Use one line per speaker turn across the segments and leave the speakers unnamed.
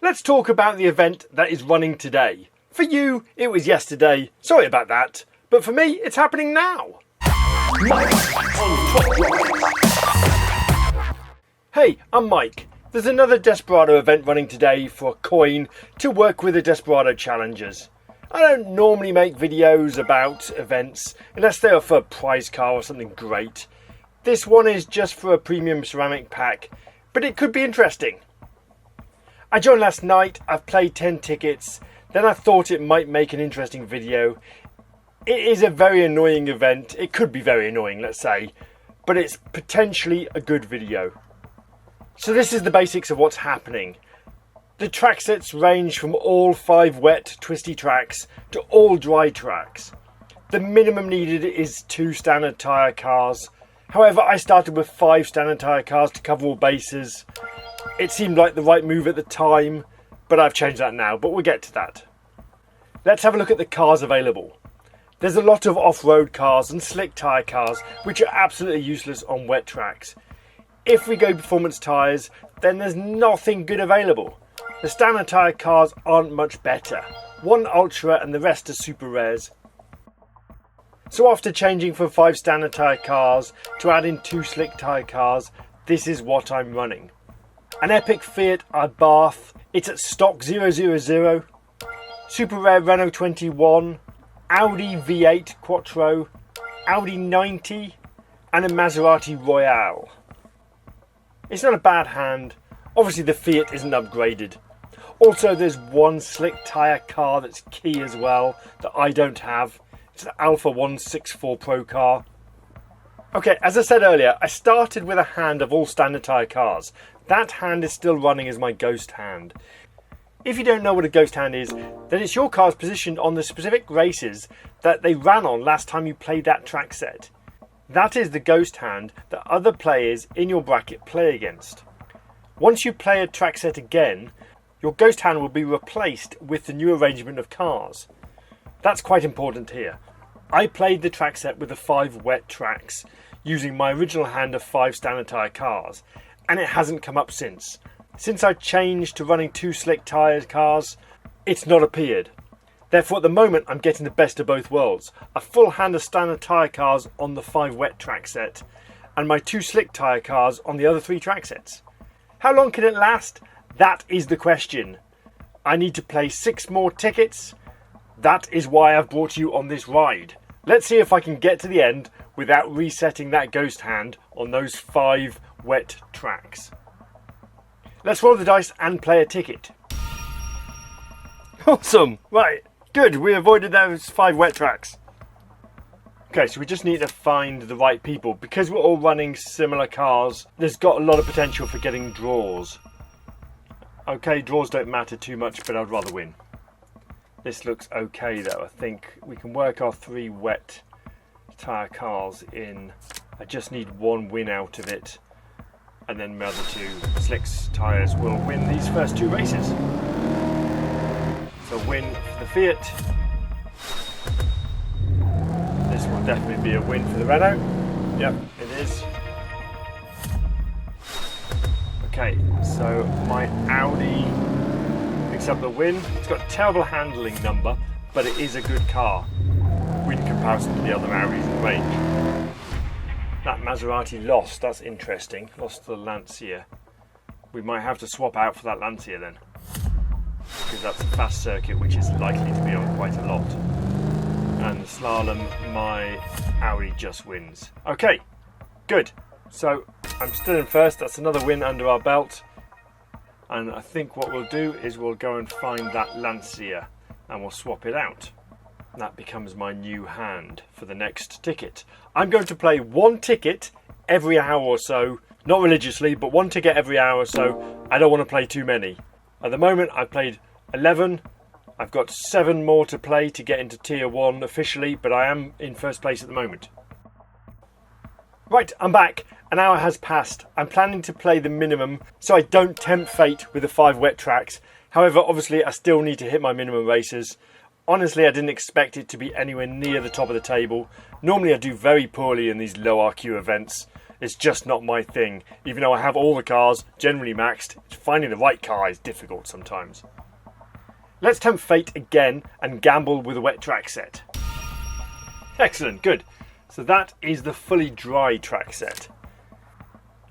Let's talk about the event that is running today. For you, it was yesterday. Sorry about that. But for me, it's happening now. Hey, I'm Mike. There's another Desperado event running today for a coin to work with the Desperado challenges. I don't normally make videos about events unless they are for a prize car or something great. This one is just for a premium ceramic pack, but it could be interesting. I joined last night, I've played 10 tickets, then I thought it might make an interesting video. It is a very annoying event, it could be very annoying, let's say, but it's potentially a good video. So this is the basics of what's happening. The track sets range from all 5 wet, twisty tracks to all dry tracks. The minimum needed is 2 standard tyre cars. However, I started with 5 standard tyre cars to cover all bases. It seemed like the right move at the time, but I've changed that now, but we'll get to that. Let's have a look at the cars available. There's a lot of off-road cars and slick tyre cars, which are absolutely useless on wet tracks. If we go performance tyres, then there's nothing good available. The standard tyre cars aren't much better. 1 ultra and the rest are super rares. So after changing from 5 standard tyre cars to add in 2 slick tyre cars, this is what I'm running. An epic Fiat Abarth, it's at stock 000, super rare Renault 21, Audi V8 Quattro, Audi 90 and a Maserati Royale. It's not a bad hand. Obviously the Fiat isn't upgraded. Also there's 1 slick tyre car that's key as well that I don't have. It's the Alpha 164 Pro car. Okay, as I said earlier, I started with a hand of all standard tyre cars. That hand is still running as my ghost hand. If you don't know what a ghost hand is, then it's your car's positioned on the specific races that they ran on last time you played that track set. That is the ghost hand that other players in your bracket play against. Once you play a track set again, your ghost hand will be replaced with the new arrangement of cars. That's quite important here. I played the track set with the 5 wet tracks using my original hand of 5 standard tyre cars, and it hasn't come up since. Since I changed to running 2 slick tyre cars, it's not appeared. Therefore at the moment I'm getting the best of both worlds. A full hand of standard tyre cars on the 5 wet track set and my 2 slick tyre cars on the other 3 track sets. How long can it last? That is the question. I need to play 6 more tickets. That is why I've brought you on this ride. Let's see if I can get to the end without resetting that ghost hand on those 5 wet tracks. Let's roll the dice and play a ticket. Awesome! Right, good, we avoided those 5 wet tracks. Okay, so we just need to find the right people. Because we're all running similar cars, there's got a lot of potential for getting draws. Okay, draws don't matter too much, but I'd rather win. This looks okay though. I think we can work our 3 wet tyre cars in. I just need 1 win out of it. And then my other 2 slicks tyres will win these first 2 races. So win for the Fiat. This will definitely be a win for the Renault. Yep, it is. Okay, so my Audi picks up the win. It's got a terrible handling number, but it is a good car in comparison to the other Audis in the range. That Maserati lost, that's interesting. Lost the Lancia. We might have to swap out for that Lancia then, because that's a fast circuit which is likely to be on quite a lot. And the slalom, my Audi just wins. Okay, good. So I'm still in first, that's another win under our belt. And I think what we'll do is we'll go and find that Lancia and we'll swap it out. That becomes my new hand for the next ticket. I'm going to play 1 ticket every hour or so, not religiously, but 1 ticket every hour or so. I don't want to play too many. At the moment I've played 11. I've got 7 more to play to get into tier 1 officially, but I am in first place at the moment. Right, I'm back. An hour has passed. I'm planning to play the minimum so I don't tempt fate with the 5 wet tracks. However, obviously I still need to hit my minimum races. Honestly, I didn't expect it to be anywhere near the top of the table. Normally I do very poorly in these low RQ events. It's just not my thing. Even though I have all the cars generally maxed, finding the right car is difficult sometimes. Let's tempt fate again and gamble with a wet track set. Excellent, good. So that is the fully dry track set.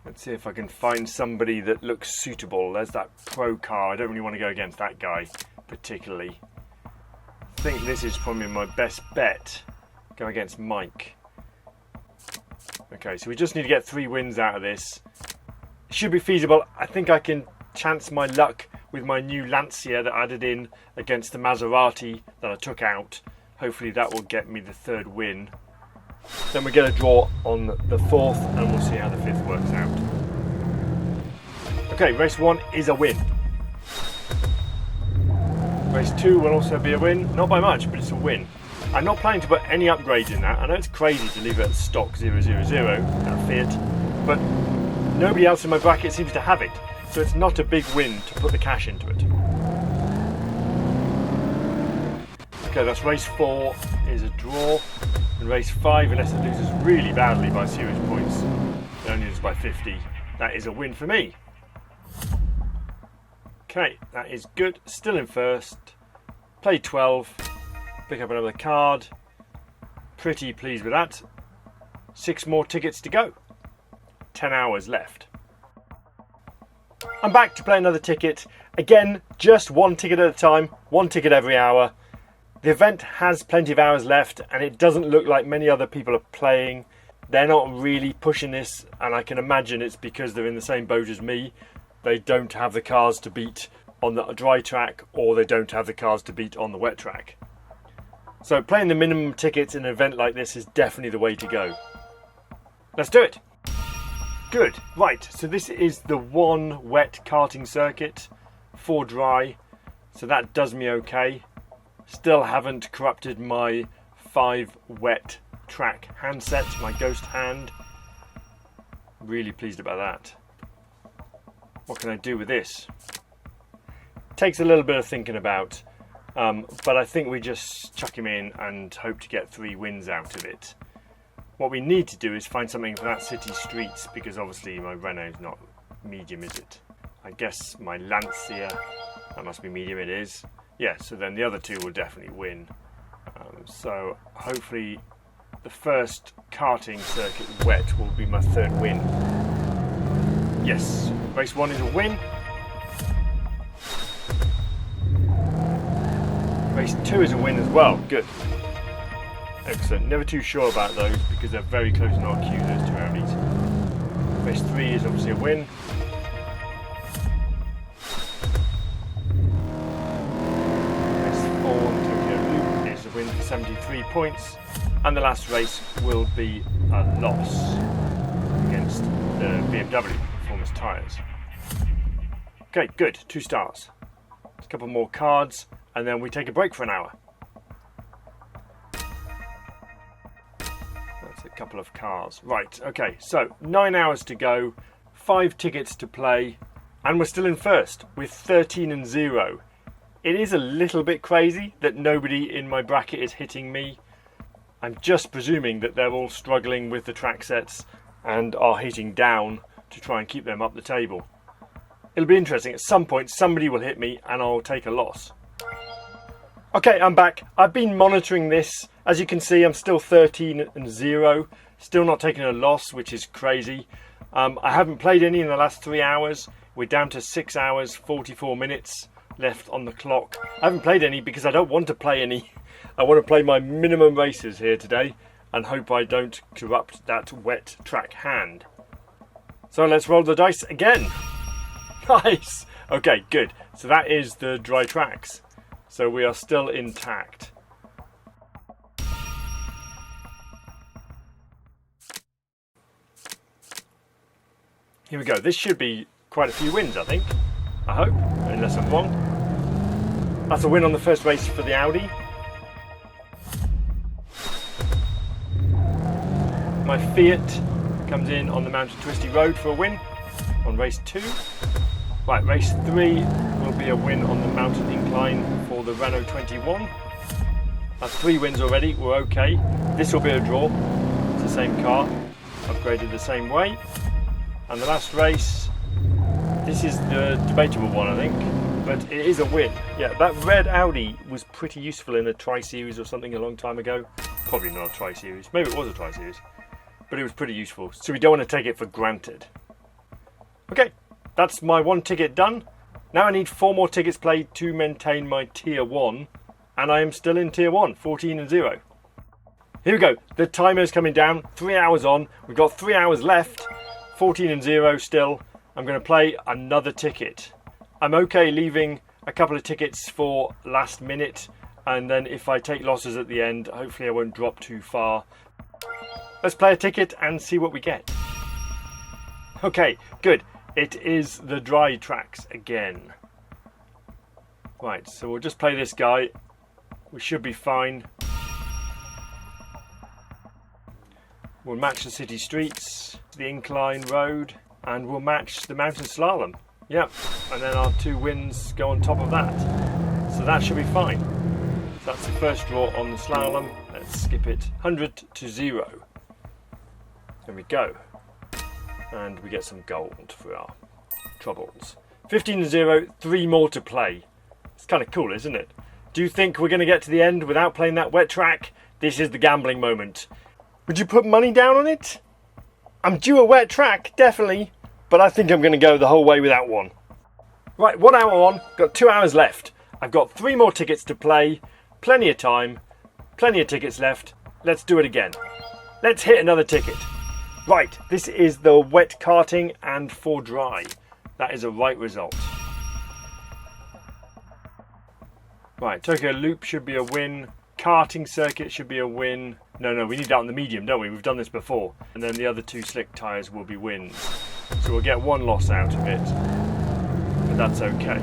Let's see if I can find somebody that looks suitable. There's that pro car. I don't really want to go against that guy particularly. I think this is probably my best bet. Go against Mike. Okay, so we just need to get 3 wins out of this. It should be feasible. I think I can chance my luck with my new Lancia that I added in against the Maserati that I took out. Hopefully that will get me the 3rd win. Then we get a draw on the 4th and we'll see how the 5th works out. Okay, race 1 is a win. Race 2 will also be a win, not by much, but it's a win. I'm not planning to put any upgrades in that. I know it's crazy to leave it at stock 000 at Fiat, but nobody else in my bracket seems to have it, so it's not a big win to put the cash into it. Okay, that's race 4 is a draw, and race 5, unless it loses really badly by series points, it only loses by 50, that is a win for me. Okay, that is good, still in first, play 12, pick up another card, pretty pleased with that, 6 more tickets to go, 10 hours left. I'm back to play another ticket, again just 1 ticket at a time, 1 ticket every hour. The event has plenty of hours left and it doesn't look like many other people are playing. They're not really pushing this, and I can imagine it's because they're in the same boat as me. They don't have the cars to beat on the dry track, or they don't have the cars to beat on the wet track. So playing the minimum tickets in an event like this is definitely the way to go. Let's do it. Good, right, so this is the 1 wet karting circuit, 4 dry, so that does me okay. Still haven't corrupted my 5 wet track handset, my ghost hand. Really pleased about that. What can I do with this? Takes a little bit of thinking about, but I think we just chuck him in and hope to get 3 wins out of it. What we need to do is find something for that city streets, because obviously my Renault's not medium, is it? I guess my Lancia, that must be medium, it is. Yeah, so then the other 2 will definitely win. So hopefully the first karting circuit wet will be my 3rd win. Yes, race 1 is a win. Race 2 is a win as well, good. Excellent, never too sure about those because they're very close in our queue, those 2 Audis. Race 3 is obviously a win. Win for 73 points, and the last race will be a loss against the BMW Performance Tyres. Okay, good, 2 stars. A couple more cards and then we take a break for an hour. That's a couple of cars. Right, okay, so 9 hours to go, 5 tickets to play, and we're still in first with 13 and 0. It is a little bit crazy that nobody in my bracket is hitting me. I'm just presuming that they're all struggling with the track sets and are hitting down to try and keep them up the table. It'll be interesting. At some point somebody will hit me and I'll take a loss. Okay, I'm back. I've been monitoring this. As you can see, I'm still 13 and 0. Still not taking a loss, which is crazy. I haven't played any in the last 3 hours. We're down to 6 hours, 44 minutes. Left on the clock. I haven't played any because I don't want to play any. I want to play my minimum races here today and hope I don't corrupt that wet track hand. So let's roll the dice again. Nice. Okay, good. So that is the dry tracks. So we are still intact. Here we go. This should be quite a few wins, I think. I hope, unless I'm wrong. That's a win on the first race for the Audi. My Fiat comes in on the Mountain Twisty Road for a win on race 2. Right, race 3 will be a win on the Mountain Incline for the Renault 21. That's 3 wins already, we're okay. This will be a draw, it's the same car. upgraded the same way. And the last race, this is the debatable one, I think, but it is a win. Yeah, that red Audi was pretty useful in a tri-series or something a long time ago. Probably not a tri-series, maybe it was a tri-series, but it was pretty useful, so we don't want to take it for granted. Okay, that's my one ticket done. Now I need 4 more tickets played to maintain my tier 1, and I am still in tier 1, 14-0. Here we go, the timer's coming down, 3 hours on, we've got 3 hours left, 14-0 still. I'm going to play another ticket. I'm okay leaving a couple of tickets for last minute, and then if I take losses at the end, hopefully I won't drop too far. Let's play a ticket and see what we get. Okay, good. It is the dry tracks again. Right, so we'll just play this guy. We should be fine. We'll match the city streets, the incline road, and we'll match the mountain slalom. Yep, and then our 2 wins go on top of that. So that should be fine. So that's the first draw on the slalom. Let's skip it 100-0. There we go. And we get some gold for our troubles. 15-0, 3 more to play. It's kind of cool, isn't it? Do you think we're going to get to the end without playing that wet track? This is the gambling moment. Would you put money down on it? I'm due a wet track, definitely, but I think I'm going to go the whole way without one. Right, 1 hour on, got 2 hours left. I've got 3 more tickets to play, plenty of time, plenty of tickets left. Let's do it again. Let's hit another ticket. Right, this is the wet karting and for dry. That is a right result. Right, Tokyo Loop should be a win. Karting circuit should be a win. No, we need that on the medium, don't we? We've done this before. And then the other 2 slick tyres will be wins. So we'll get 1 loss out of it. But that's okay.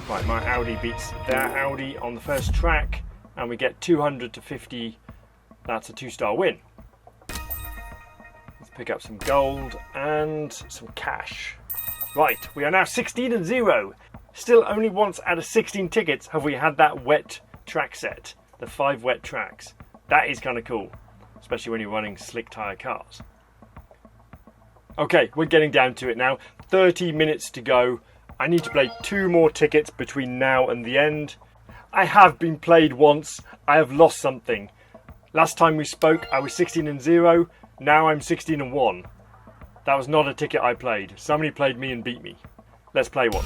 Right, my Audi beats their Audi on the first track. And we get 200-50. That's a 2-star win. Let's pick up some gold and some cash. Right, we are now 16-0. Still only once out of 16 tickets have we had that wet track set. The 5 wet tracks. That is kind of cool, especially when you're running slick tyre cars. Okay, we're getting down to it now. 30 minutes to go. I need to play 2 more tickets between now and the end. I have been played once. I have lost something. Last time we spoke, I was 16-0. Now I'm 16-1. That was not a ticket I played. Somebody played me and beat me. Let's play one.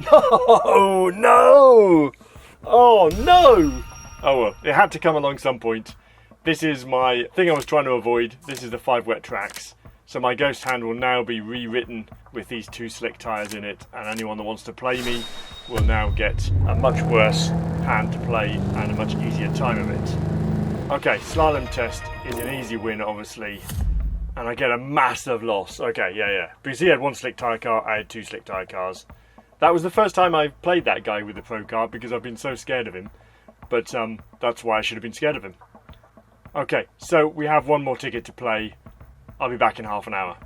No! Oh no! Oh well, it had to come along some point. This is my thing I was trying to avoid. This is the 5 wet tracks. So my ghost hand will now be rewritten with these 2 slick tyres in it, and anyone that wants to play me will now get a much worse hand to play and a much easier time of it. Okay, slalom test is an easy win, obviously, and I get a massive loss. Okay, yeah. Because he had 1 slick tyre car, I had 2 slick tyre cars. That was the first time I played that guy with the pro car because I've been so scared of him. But that's why I should have been scared of him. Okay, so we have 1 more ticket to play. I'll be back in half an hour.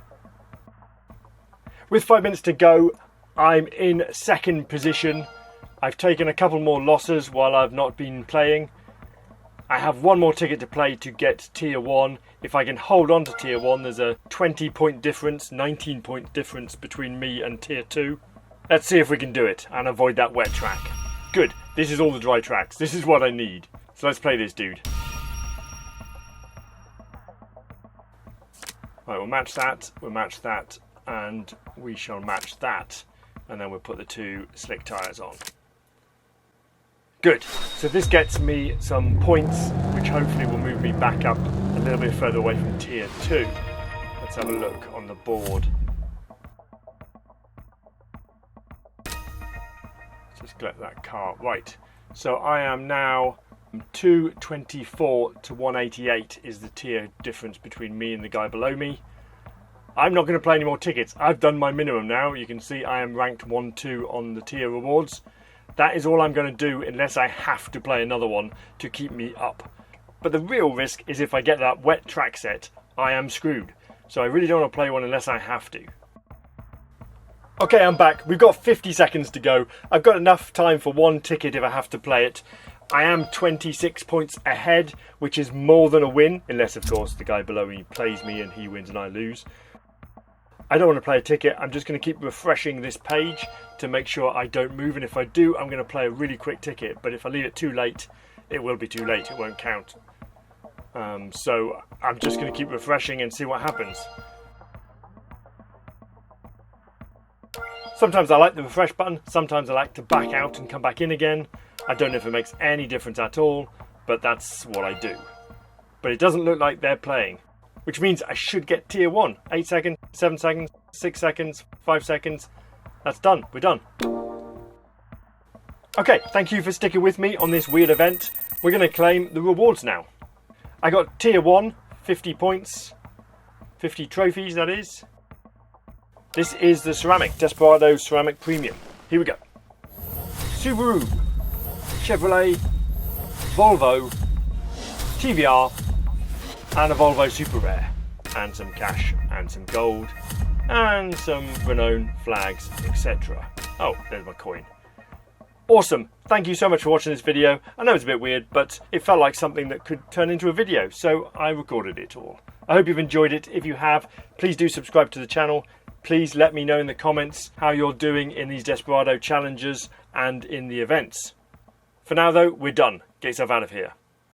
With 5 minutes to go, I'm in 2nd position. I've taken a couple more losses while I've not been playing. I have 1 more ticket to play to get tier 1. If I can hold on to tier 1, there's a 20-point difference, 19-point difference between me and tier 2. Let's see if we can do it and avoid that wet track. Good, this is all the dry tracks. This is what I need. So let's play this dude. Right, we'll match that, and we shall match that. And then we'll put the 2 slick tyres on. Good, so this gets me some points, which hopefully will move me back up a little bit further away from tier 2. Let's have a look on the board. Just collect that car. Right, so I am now 224 to 188 is the tier difference between me and the guy below me. I'm not going to play any more tickets. I've done my minimum now. You can see I am ranked 1-2 on the tier rewards. That is all I'm going to do unless I have to play another one to keep me up. But the real risk is if I get that wet track set, I am screwed. So I really don't want to play one unless I have to. Okay, I'm back. We've got 50 seconds to go. I've got enough time for 1 ticket if I have to play it. I am 26 points ahead, which is more than a win, unless of course the guy below me plays me and he wins and I lose. I don't want to play a ticket. I'm just going to keep refreshing this page to make sure I don't move, and if I do, I'm going to play a really quick ticket, but if I leave it too late, it will be too late, it won't count. So I'm just going to keep refreshing and see what happens. Sometimes I like the refresh button, sometimes I like to back out and come back in again. I don't know if it makes any difference at all, but that's what I do. But it doesn't look like they're playing, which means I should get tier 1. 8 seconds, 7 seconds, 6 seconds, 5 seconds. That's done, we're done. Okay, thank you for sticking with me on this weird event. We're going to claim the rewards now. I got tier 1, 50 points, 50 trophies that is. This is the ceramic, Desperados Ceramic Premium. Here we go. Subaru, Chevrolet, Volvo, TVR, and a Volvo Super Rare. And some cash, and some gold, and some Renault flags, etc. Oh, there's my coin. Awesome. Thank you so much for watching this video. I know it's a bit weird, but it felt like something that could turn into a video, so I recorded it all. I hope you've enjoyed it. If you have, please do subscribe to the channel. Please let me know in the comments how you're doing in these Desperado challenges and in the events. For now though, we're done. Get yourself out of here.